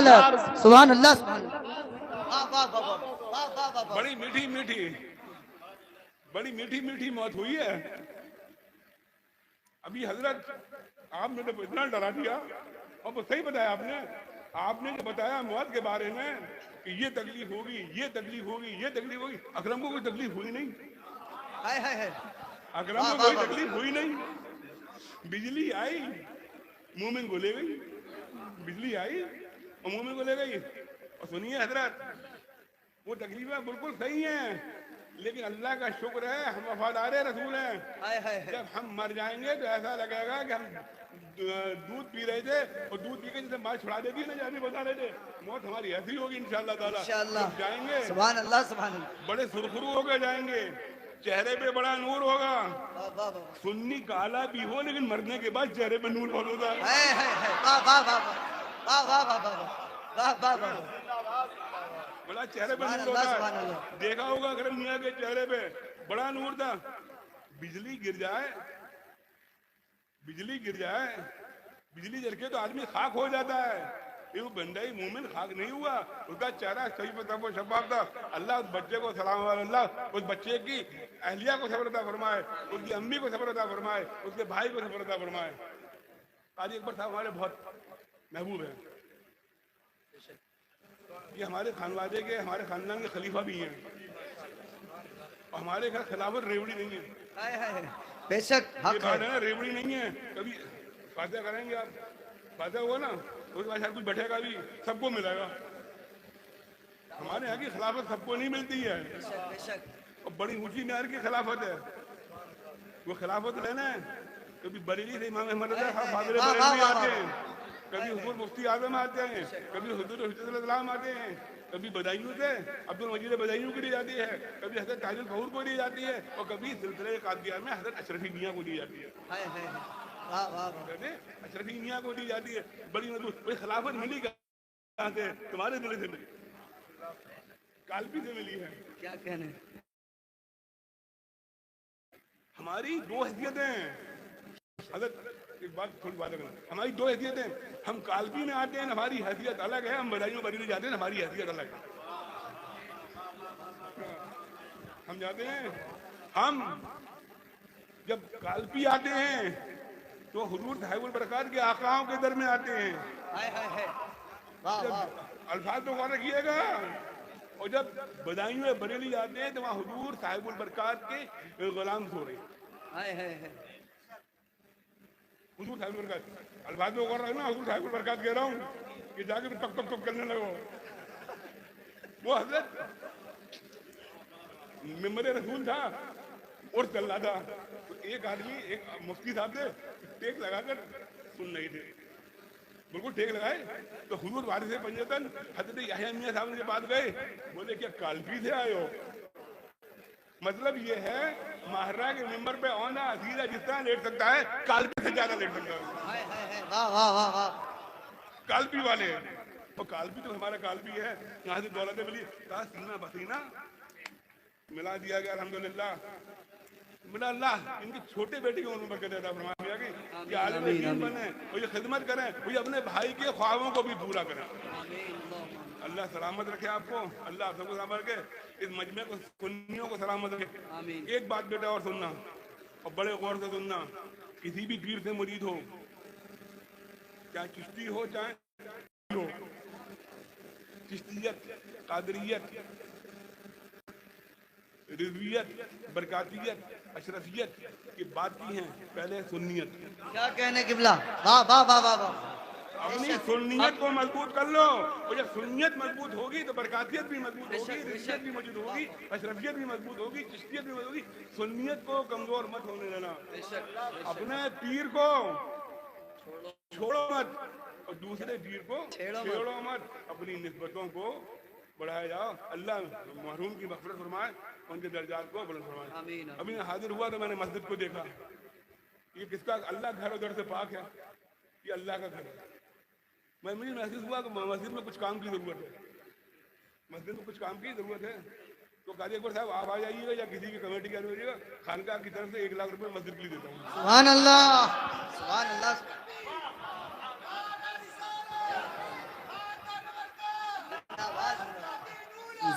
کمال ہے. سبحان اللہ سبحان اللہ. بڑی میٹھی میٹھی موت ہوئی ہے. ابھی حضرت آپ نے تو اتنا ڈرا دیا اور وہ صحیح بتایا آپ نے جو بتایا موت کے بارے میں کہ یہ تکلیف ہوگی یہ تکلیف ہوگی. اکرم کو کوئی تکلیف ہوئی نہیں. اکرم کو کوئی تکلیف ہوئی نہیں. بجلی آئی مومن کو لے گئی. بجلی آئی اور مومن کو لے گئی. اور سنیے حضرت وہ تکلیفیں بالکل صحیح ہیں لیکن اللہ کا شکر ہے ہم وفادار رسول ہیں. جب ہم مر جائیں گے تو ایسا لگے گا کہ ہم دودھ پی رہے تھے اور دودھ پی کے جیسے ماں چھڑا دیتی ہے نا جانے بتا رہے تھے. موت ہماری ایسی ہوگی انشاءاللہ تعالیٰ. جب جائیں گے سبحان اللہ سبحان اللہ. بڑے سرخرو ہو کے جائیں گے. چہرے پہ بڑا نور ہوگا. سنی کالا بھی ہو لیکن مرنے کے بعد چہرے پہ نور بہت ہوتا ہے. بڑا چہرے پہ نور ہوتا ہے. دیکھا ہوگا اکرم میاں کے چہرے پہ بڑا نور تھا. بجلی گر جائے بجلی جل کے تو آدمی خاک ہو جاتا ہے. یہ وہ بندہ ہی مومن خاک نہیں ہوا. اس کا چہرہ صحیح پتہ و شفاف تھا. اللہ اس بچے کو سلام اللہ اس بچے کی اہلیہ کو صبر عطا فرمائے. اس کی امی کو صبر عطا فرمائے. اس کے بھائی کو صبر عطا فرمائے. قاضی اکبر صاحب ہمارے بہت محبوب ہیں. یہ ہمارے خانوادے کے ہمارے خاندان کے خلیفہ بھی ہیں اور ہمارے گھر خلافت ریوڑی نہیں ہے. بے شک یہ بات ہے نا ریوڑی نہیں ہے. کبھی فاتحہ کریں گے آپ فاتحہ ہوا نا اس کے بعد کوئی بیٹھے گا بھی سب کو ملے گا. ہمارے یہاں کی خلافت سب کو نہیں ملتی ہے اور بڑی اونچی معیار کی خلافت ہے. وہ خلافت لینا ہے. کبھی بریلی سے امام احمد رضا صاحب فاضل بریلوی آتے ہیں. کبھی حضور مفتی اعظم آتے ہیں. کبھی حضور حجت الاسلام آتے ہیں. کبھی بدایوں سے عبد المجید بدایوں کو دی جاتی ہے. کبھی حضرت تاج الفہور کو دی جاتی ہے اور کبھی سلسلہ قادریہ میں حضرت اشرفی میاں کو دی جاتی ہے. اشرفی میاں کو دی جاتی ہے. بڑی مضبوط کوئی خلافت ملی کہاں سے؟ تمہارے دل سے ملی. کالپی سے ملی ہے. کیا کہنے. ہماری دو حیثیتیں ہیں. حضرت ایک بات تھوڑی بات کریں. ہماری دو حیثیتیں. ہم کالپی میں آتے ہیں ہماری حیثیت الگ ہے. ہم بدایوں بریلی جاتے ہیں ہماری حیثیت الگ ہے. ہم جاتے ہیں ہم جب کالپی آتے ہیں تو حضور صاحب البرکات کے آقاؤں کے در میں آتے ہیں. الفاظ تو غور رکھیے گا. اور جب بدایوں میں بریلی جاتے ہیں تو وہاں حضور صاحب البرکات کے غلام سو رہے ہیں. حضور صاحب البرکات الفاظ تو غور رکھنا. حضور صاحب البرکات کہہ رہا ہوں کہ جا کے ٹک ٹک ٹک کرنے لگو. وہ حضرت ممبر رسول تھا اور چل رہا تھا. ایک آدمی ایک مفتی صاحب تھے ٹیک لگا کر سن رہے تھے. بالکل ٹیک لگائے تو حضور وارث پنجتن حضرت یحییٰ میاں صاحب کے پاس گئے. بولے کیا کالپی سے آئے ہو؟ مطلب یہ ہے ماہرہ کے ممبر پہ اونا عزیزہ جس طرح لیٹ سکتا ہے کالپی سے زیادہ لیٹ سکتا ہے. کالپی والے اور کالپی تو ہمارا کالپی ہے. یہاں سے دولت ملی کہا سینہ بسینہ ملا دیا گیا. الحمدللہ ملا. اللہ ان کی چھوٹے بیٹے کی عمر میں برکت عطا فرمائے کہ عالم دین بنیں اور یہ خدمت کریں اور یہ اپنے بھائی کے خواہوں کو بھی پورا کریں. اللہ سلامت رکھے آپ کو. اللہ آپ سب کو سلامت رکھے. اس مجمع کو سنیوں کو سلامت رکھے. ایک بات بیٹا اور سننا اور بڑے غور سے سننا. کسی بھی پیر سے مرید ہو چاہے چشتی ہو چاہے ہو چشتیت قادریت رضویت برکاتیت اشرفیت کی بات کی ہیں. پہلے سنیت. کیا کہنے قبلہ. واہ واہ واہ واہ واہ. اپنی سنیت کو مضبوط کر لو اور جب سنیت مضبوط ہوگی تو برکاتیت بھی مضبوط ہوگی. رضویت بھی موجود ہوگی. اشرفیت بھی مضبوط ہوگی. چشتیت بھی مضبوط ہوگی. سنیت کو کمزور مت ہونے دینا. اپنے پیر کو چھوڑو مت اور دوسرے پیر کو چھیڑو مت. اپنی نسبتوں کو بڑھایا جاؤ. اللہ محروم کی مغفرت فرمائے ان کے درجات کو بلند فرمائے. ابھی میں حاضر ہوا تو میں نے مسجد کو دیکھا. یہ کس کا اللہ گھر ادھر سے پاک ہے. یہ اللہ کا گھر ہے. مجھے محسوس ہوا کہ مسجد میں کچھ کام کی ضرورت ہے. مسجد میں کچھ کام کی ضرورت ہے تو قاضی اکبر صاحب آپ آ جائیے گا یا کسی کی کمیٹی کا ہوئیے گا. خانقاہ کی طرف سے 1 لاکھ روپے مسجد کے لیے دیتا ہوں. سبحان اللہ سبحان اللہ.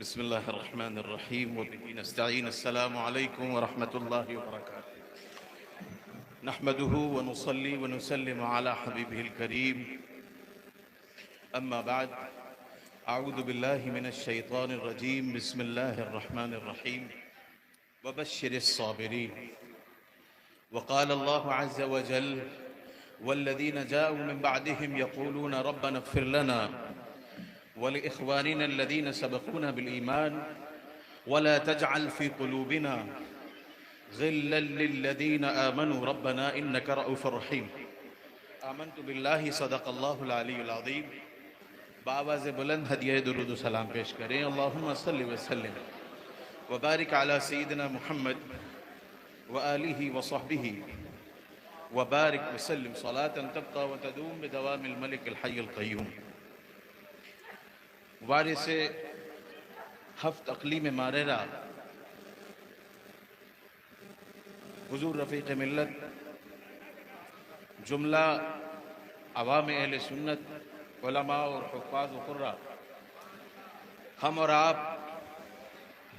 بسم الله الرحمن الرحيم وبه نستعين. السلام عليكم ورحمة الله وبركاته. نحمده ونصلي ونسلم على حبيبه الكريم. أما بعد، أعوذ بالله من الشيطان الرجيم. بسم الله الرحمن الرحيم. وبشر الصابرين. وقال الله عز وجل: والذين جاءوا من بعدهم يقولون ربنا اغفر لنا ولإخواننا الذين سبقونا بالإيمان ولا تجعل في قلوبنا غلا للذين آمنوا ربنا إنك رؤوف رحيم. آمنت بالله صدق الله العلی العظیم. بآواز بلند ہدیہ درود و سلام پیش کریں. اللہم صلی وسلم وبارک علی سیدنا محمد وآلہ وصحبہ وبارک وسلم صلاة تبقى وتدوم بدوام الملك الحي القيوم. وارث ہفت اقلیم ماررہ حضور رفیق ملت، جملہ عوام اہل سنت، علماء اور حفاظ و قراء، ہم اور آپ